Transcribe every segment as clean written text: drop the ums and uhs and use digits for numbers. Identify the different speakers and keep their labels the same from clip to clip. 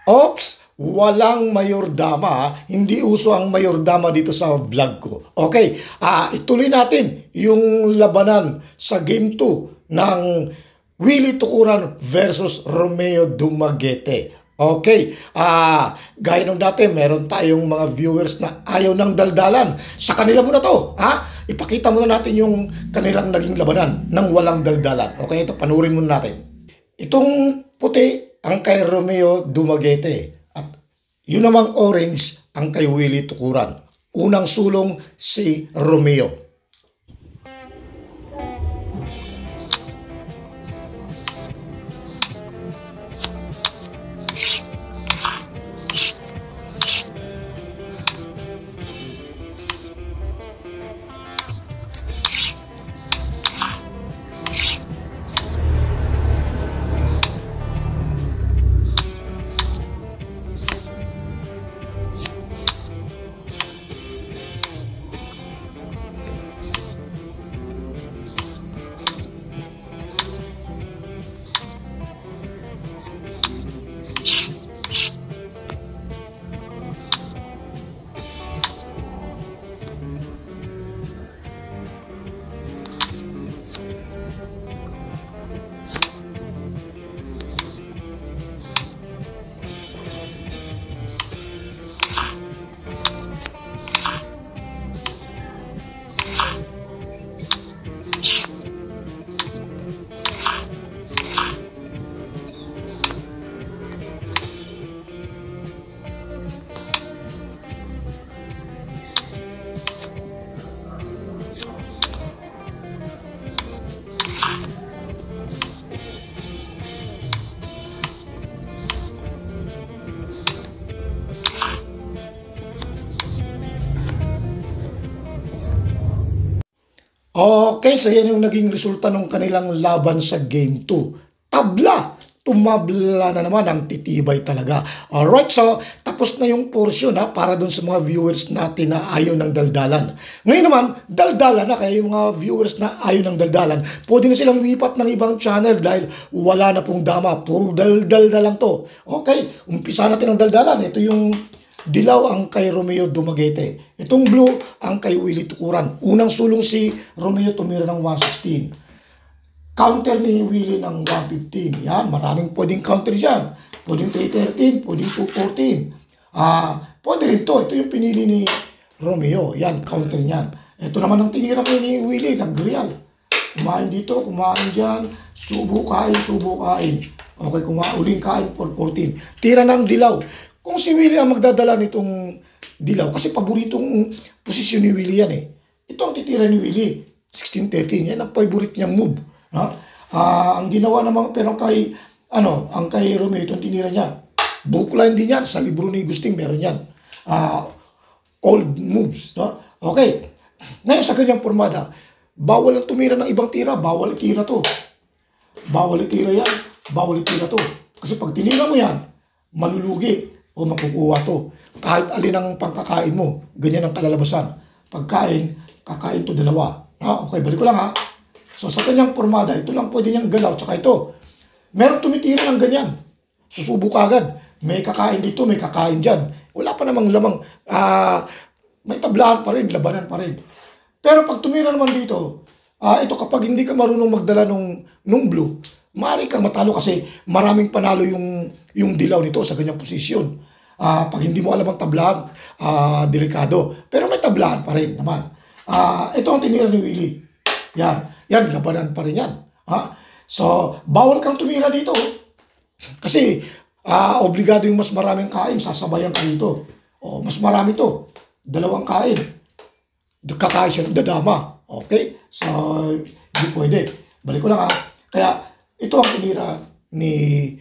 Speaker 1: Ops, walang mayordama ha. Hindi uso ang mayordama dito sa vlog ko. Okay, ituloy natin yung labanan sa Game 2 ng Willie Tukuran versus Romeo Dumaguete. Okay, gaya ng dati, meron tayong mga viewers na ayaw ng daldalan. Sa kanila muna to, ipakita muna natin yung kanilang naging labanan ng walang daldalan. Okay, ito, panurin muna natin. Itong puti ang kay Romeo Dumaguete at yun namang orange ang kay Willie Tukuran. Unang sulong si Romeo. Okay, so yan yung naging resulta ng kanilang laban sa Game 2. Tabla! Tumabla na naman ang titibay talaga. Alright, so tapos na yung portion para dun sa mga viewers natin na ayaw ng daldalan. Ngayon naman, daldalan na, kaya yung mga viewers na ayaw ng daldalan, pwede na silang lipat ng ibang channel dahil wala na pong dama. Puro daldal na lang to. Okay, umpisa natin ang daldalan. Ito yung dilaw ang kay Romeo Dumaguete. Itong blue ang kay Willie Tukuran. Unang sulong si Romeo tumira ng 116. Counter ni Willie ng 115. Yan, maraming pwedeng counter dyan. Pwedeng 313, pwedeng 214. Pwede rin to. Ito yung pinili ni Romeo. Yan, counter niyan. Ito naman ang tinira ni Willie, nag-real. Kumain dito, kumain dyan. Subo kain, subo kain. Okay, uling kain, 414. Tira ng dilaw. Kung si Willie ang magdadala nitong dilaw, kasi paboritong posisyon ni Willie yan eh. Ito ang titira ni Willie, 16-13. Yan ang favorite niyang move. Ang ginawa naman, pero ang kay Romeo, itong tinira niya. Bookline din yan, sa libro ni Gusting, meron yan. Old moves. Okay. Ngayon sa kanyang formada, bawal ang tumira ng ibang tira, bawal itira to. Bawal itira yan, bawal itira to. Kasi pag tinira mo yan, malulugi. O makukuha to. Kahit alin ang pangkakain mo, ganyan ang kalalabasan. Pagkain, kakain to dalawa. Okay, balik ko lang So sa kanyang formada, ito lang pwede niyang galaw. Tsaka ito, meron tumitira ng ganyan. Susubo ka agad. May kakain dito, may kakain dyan. Wala pa namang lamang. May tablaan pa rin, labanan pa rin. Pero pag tumira naman dito, ito kapag hindi ka marunong magdala nung blue, maaari kang matalo kasi maraming panalo yung dilaw nito sa ganyang posisyon. Pag hindi mo alam ang tablaan, delikado. Pero may tablaan pa rin naman. Ito ang tinira ni Willie. Yan, labanan pa rin yan. So, bawal kang tumira dito. Kasi, obligado yung mas maraming kain, sasabayan ka dito. Mas marami to. Dalawang kain. Kakain siya ng dadama. Okay? So, hindi pwede. Balik ko lang Kaya, ito ang tinira ni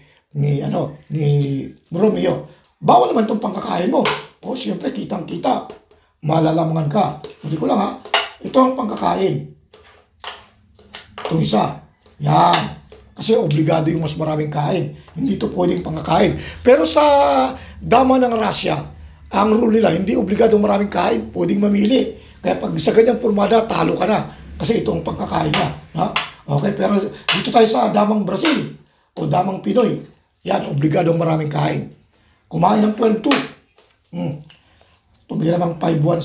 Speaker 1: Romeo. Bawal naman itong pangkakain mo. Siyempre, kitang-kita. Malalamangan ka. Hindi ko lang Ito ang pangkakain. Itong isa. Yan. Kasi obligado yung mas maraming kain. Hindi ito pwedeng pangkakain. Pero sa dama ng Russia, ang rule nila, hindi obligado maraming kain. Pwedeng mamili. Kaya pag sa ganyang formada, talo ka na. Kasi ito ang pangkakain niya. Okay, pero dito tayo sa damang Brazil o damang Pinoy. Yan, obligadong maraming kain. Kumain ng 12-2. Tumira ng 5-1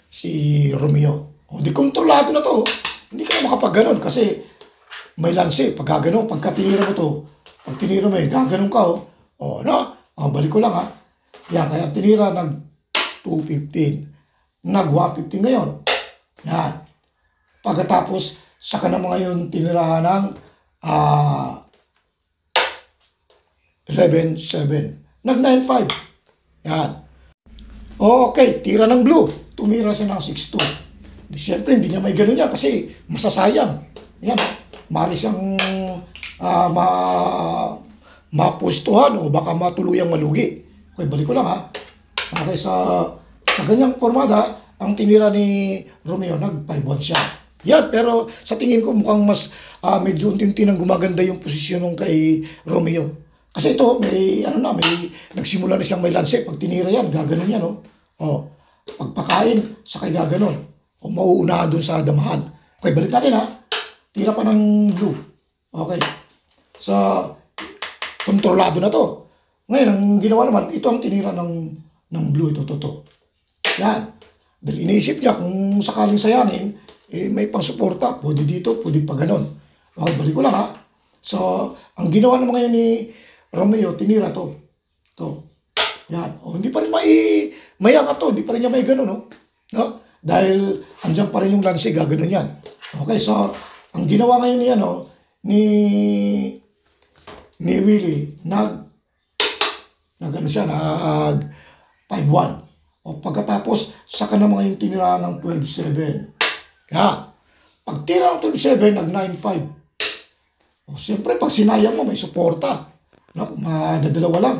Speaker 1: si Romeo. O di kontrolado na to. Hindi ka na makapag-ganon kasi may lanse. Pag gaganon, pagka tinira mo to, pag tinira mo gaganon ka balik ko lang ha. Yan, kaya tinira nag 215. Nag 115 ngayon. Yan. Pagkatapos, saka na mga yun tinirahan ng 11-7. Nag 9-5. Yan. Okay, tira ng blue. Tumira siya ng 6-2. Siyempre, hindi niya may gano'n niya kasi masasayang. Yan. Mari siyang mapustuhan o baka matuluyang malugi. Okay, balik ko lang ha. Okay, sa ganyang formada, ang tinira ni Romeo, nag 5-1 siya. Yan, pero sa tingin ko mukhang mas medyo unti-unti nang gumaganda yung posisyon ng kay Romeo. Kasi ito, may nagsimula na siyang may lanse. Pag tinira yan, gaganon yan, pagpakain, sakay gaganon. O mauunahan dun sa damahan. Okay, balik natin ha. Tira pa ng blue. Okay. So, kontrolado na to. Ngayon, ang ginawa naman, ito ang tinira ng blue, ito. Yan. Dahil iniisip niya kung sakaling sayanin, may pang-suporta. Pwede dito, pwede pa ganon. Okay, balik ko lang ha. So, ang ginawa naman ngayon ni Romeo, tinira to. Yan. Hindi pa rin mayanga to. Hindi pa rin niya may ganon, no? Dahil andyan pa rin yung lanse, gaganon yan. Okay, so, ang ginawa ngayon ni Willie, nag 5-1. O pagkatapos, saka na mga yung tinira ng 12-7. Yan. Pag tira ng 12-7, nag 9-5. O siyempre, pag sinayang mo, may suporta. No? Madadalawa lang.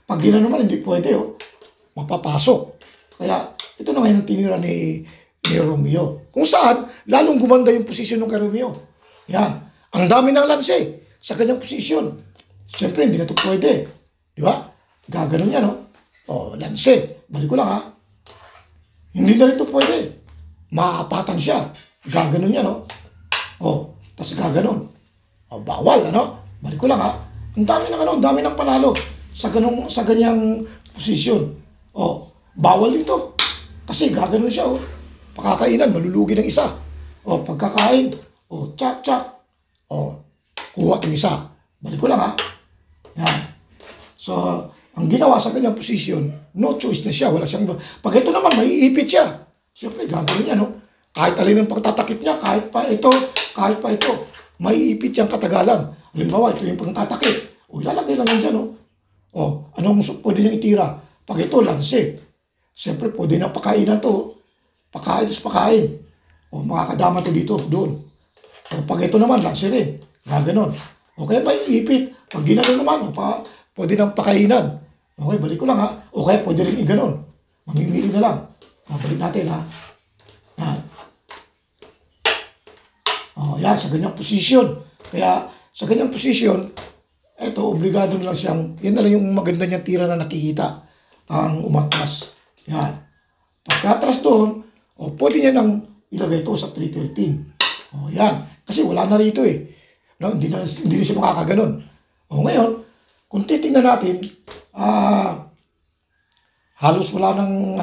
Speaker 1: Pag gina naman, hindi pwede, mapapasok. Kaya, ito na ngayon ang tinira ni Romeo. Kung saan, lalong gumanda yung posisyon ng kay Romeo. Yan. Ang dami ng lanse sa kanyang posisyon. Siyempre, hindi na ito pwede. Di ba? Gaganon yan, lanse. Balik ko lang, ha? Hindi na ito pwede. Maapatan siya. Gaganon yan, tapos gaganon. Bawal, Balik ko lang, ha? Ang dami ng panalo sa ganyang posisyon. Bawal dito. Kasi gaganon siya, pakakainan, malulugi ng isa. Pagkakain, tsak. Kuha ng isa. Balik ko lang, ha? Yan. So, ang ginawa sa kanyang posisyon, no choice na siya. Wala siyang, pag ito naman, maiipit siya. Siyempre, gaganon niya, Kahit alin ang pagtatakip niya, kahit pa ito, maiipit siyang katagalan. Halimbawa, ito yung pagtatakip. Ilalagay lang yan dyan, anong pwede niyang itira? Pag ito, lanse. Siyempre, pwede na pakainan to. Pakain, tapos pakain. Makakadama to dito, doon. Pag ito naman, lanse rin. Gaganon. Okay, maiipit. Pag ginano naman, pwede nang pakainan. Okay, balik ko lang, ha? Okay, pwede rin iganon. Mamimili na lang. Balik natin, ha? Yan. Yan, sa ganyang posisyon. Kaya, sa ganyang posisyon, eto, obligado na lang siyang, yan na lang yung maganda niyang tira na nakikita. Ang umatras. Yan. Pagkatras doon, pwede niya nang ilagay ito sa 313. Yan. Kasi wala na rito hindi na siya makakaganon. Ngayon, kung titingnan natin, halos wala nang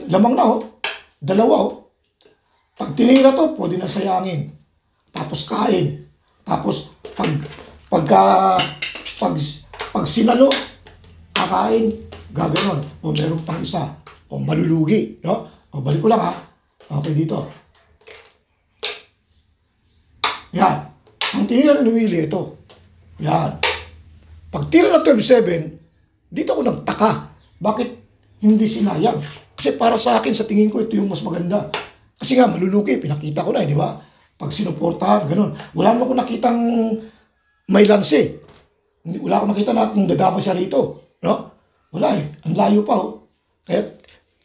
Speaker 1: lamang na dalawa Pag tinira to, pwede na sayangin. Tapos kain. Tapos pag sinalo, kakain, gaganon. Meron pang isa. Malulugi, no? Balik ko lang, ha? Okay, dito. Yan. Ang tinira ni Willie, ito. Yan. Pag tira ng 12-7, dito ako nagtaka. Bakit hindi sinayang? Kasi para sa akin, sa tingin ko, ito yung mas maganda. Kasi nga, malulugi. Pinakita ko na, di ba? Pag sinuportahan, ganun. Wala naman akong nakitang may lanse. Wala akong nakita na kung dadama siya rito. No? Wala Ang layo pa, Kaya,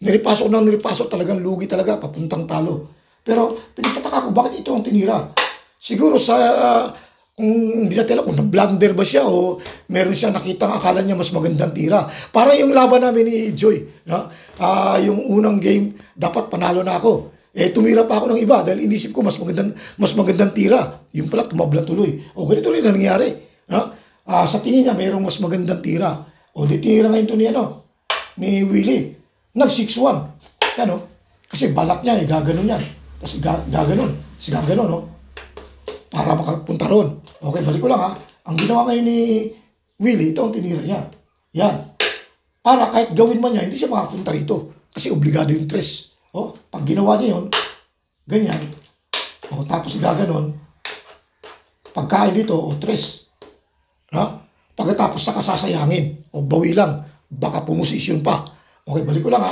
Speaker 1: niripasok talagang lugi talaga, papuntang talo. Pero, pinagtataka ko, bakit ito ang tinira? Siguro kung hindi natin alam kung na-blunder ba siya o meron siya nakitang akala niya mas magandang tira. Parang yung laban namin ni Joy, no? Yung unang game, dapat panalo na ako. Tumira pa ako ng iba dahil inisip ko mas magandang tira. Yung pala, tumabla tuloy. Ganito rin ang nangyari. No? Sa tingin niya, mayroong mas magandang tira. O di tinira ngayon to ni Willie. Nag 6-1. Yan kasi balak niya gaganon yan. Tapos gaganon. Tapos gaganon para makapunta ron. Okay, balik ko lang Ang ginawa ngayon ni Willie, ito ang tinira niya. Yan. Para kahit gawin man niya, hindi siya makapunta rito. Kasi obligado yung tres. Pag ginawa niya yun, ganyan. Tapos gaganon. Pagkain dito, tres. Pagkatapos sa kasasayangin, bawi lang. Baka pumosisyon pa. Okay, balik ko lang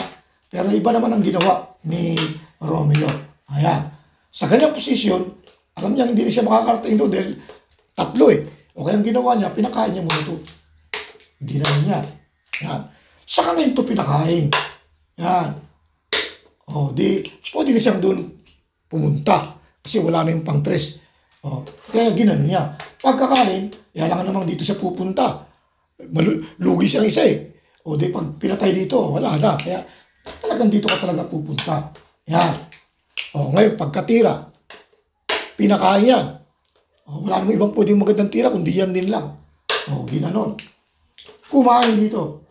Speaker 1: Pero iba naman ang ginawa ni Romeo. Ayan. Sa ganyang posisyon, alam niya hindi na siya makakarating doon dahil tatlo Okay, ang ginawa niya, pinakain niya muna ito. Ginawa niya. Yan. Saka ngayon ito pinakain. Yan. Pwede na siyang doon pumunta. Kasi wala na yung pang tres. Kaya ginano niya. Pagkakain, lang namang dito siya pupunta. Lugi siya ng isa pag pinatay dito, wala na. Kaya talagang dito ka talaga pupunta. Yan. Ngayon, pagkatira, pinakain yan. Wala namang ibang pwedeng magandang tira, kundi yan din lang. Ginanon. Kumain dito.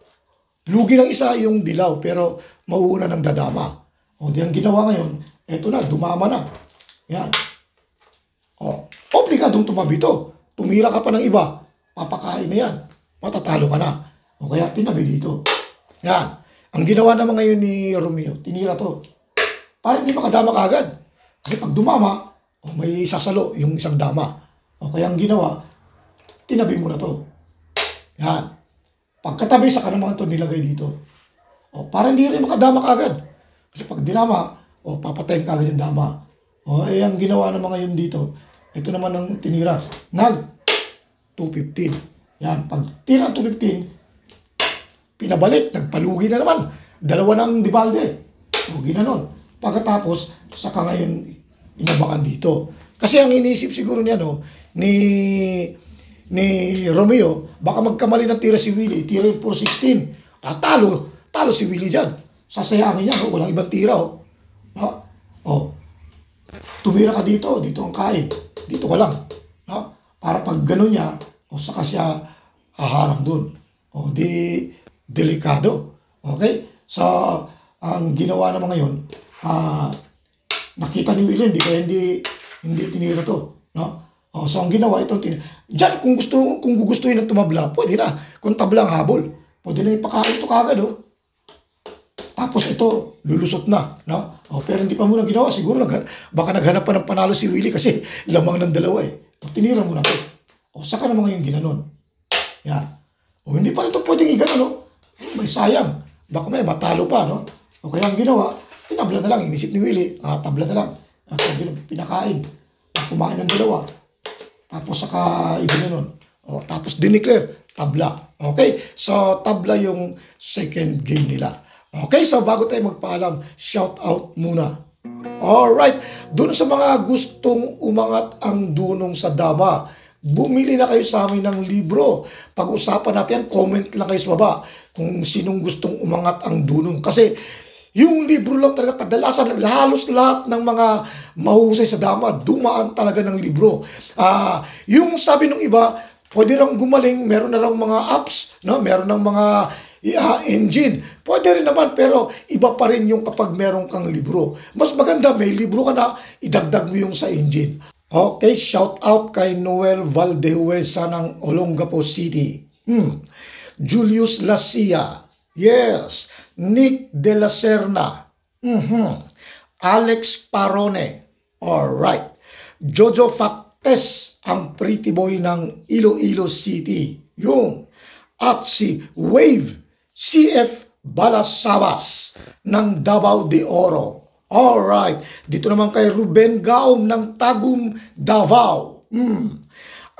Speaker 1: Lugi ng isa yung dilaw, pero mauuna ng dadama. Di ang ginawa ngayon, eto na, dumama na. Yan. Obligadong tumabi to. Tumira ka pa ng iba, papakain na yan. Matatalo ka na. Kaya tinabi dito. Yan. Ang ginawa naman ngayon ni Romeo, tinira to. Para hindi makadama kagad. Kasi pag dumama, may sasalo yung isang dama. Kaya ang ginawa, tinabi mo na to. Yan. Pagkatabi, saka naman ito nilagay dito. Para hindi rin makadama kagad. Kasi pag dinama, papatayin kagad yung dama. Ang ginawa naman ngayon dito, ito naman ang tinira. 215. Yan. Pag tira 215, pinabalik, nagpalugi na naman. Dalawa ng Dibalde. Ginanon. Pagkatapos, saka ngayon, inabangan dito. Kasi ang iniisip siguro niya, ni Romeo, baka magkamali ng tira si Willie. Tira yung 416. Talo si Willie dyan. Sasayangin niya, walang ibang tira. Tumira ka dito ang kain. Dito ka lang. Para pag gano'n niya, saka siya haharang dun. Delikado. Okay? So, ang ginawa naman ngayon, nakita ni William, hindi tinira to. So, ang ginawa, itong tinira. Diyan, kung gugustuhin ng tumabla, pwede na. Kung tablang habol, pwede na ipakain ito kagad. Tapos ito, lulusot na. Pero hindi pa muna ginawa. Siguro baka naghanap pa ng panalo si Willie kasi lamang ng dalawa Tinira mo na to. Saka naman ngayon ginanon. Yan. Hindi pa ito pwedeng iganon. May sayang. Baka may matalo pa. Kaya ang ginawa, tinabla na lang. Inisip ni Willie, tabla na lang. Pinakain. Kumain ng dalawa. Tapos saka iginanon. Tapos dineclare, tabla. Okay? So, tabla yung second game nila. Okay, so bago tayo magpaalam, shout out muna. Alright, dun sa mga gustong umangat ang dunong sa dama, bumili na kayo sa amin ng libro. Pag-usapan natin, comment lang kayo sa baba kung sinong gustong umangat ang dunong. Kasi yung libro lang talaga, kadalasan, halos lahat ng mga mahusay sa dama, dumaan talaga ng libro. Yung sabi ng iba, pwede rang gumaling, meron na rang mga apps, meron ng mga engine. Pwede rin naman, pero iba pa rin yung kapag meron kang libro. Mas maganda, may libro ka na, idagdag mo yung sa engine. Okay, shout out kay Noel Valdehuesa ng Olongapo City. Julius Lacia. Yes. Nick De La Serna. Alex Parone. Alright. Jojo Factes, ang pretty boy ng Iloilo City. Yung. At si Wave CF Balasabas ng Davao de Oro. Alright. Dito naman kay Ruben Gaum ng Tagum, Davao.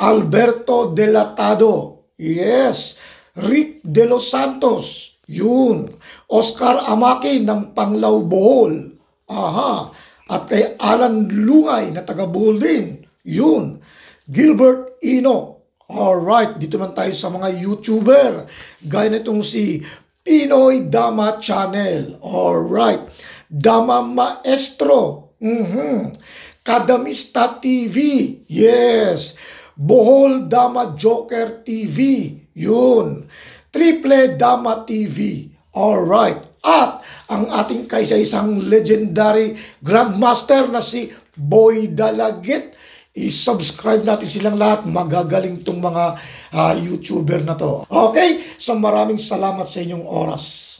Speaker 1: Alberto Delatado. Yes. Rick De Los Santos. Yun. Oscar Amaki ng Panglao, Bohol. Aha. At kay Alan Lungay na taga Bohol din. Yun. Gilbert Ino. Alright, dito naman tayo sa mga YouTuber. Gaya nitong si Pinoy Dama Channel. Alright. Dama Maestro. Kadamista TV. Yes. Bohol Dama Joker TV. Yun. Triple Dama TV. Alright. At ang ating kaisa-isang legendary grandmaster na si Boy Dalagit. I-subscribe natin silang lahat. Magagaling tong mga YouTuber na to. Okay? So maraming salamat sa inyong oras.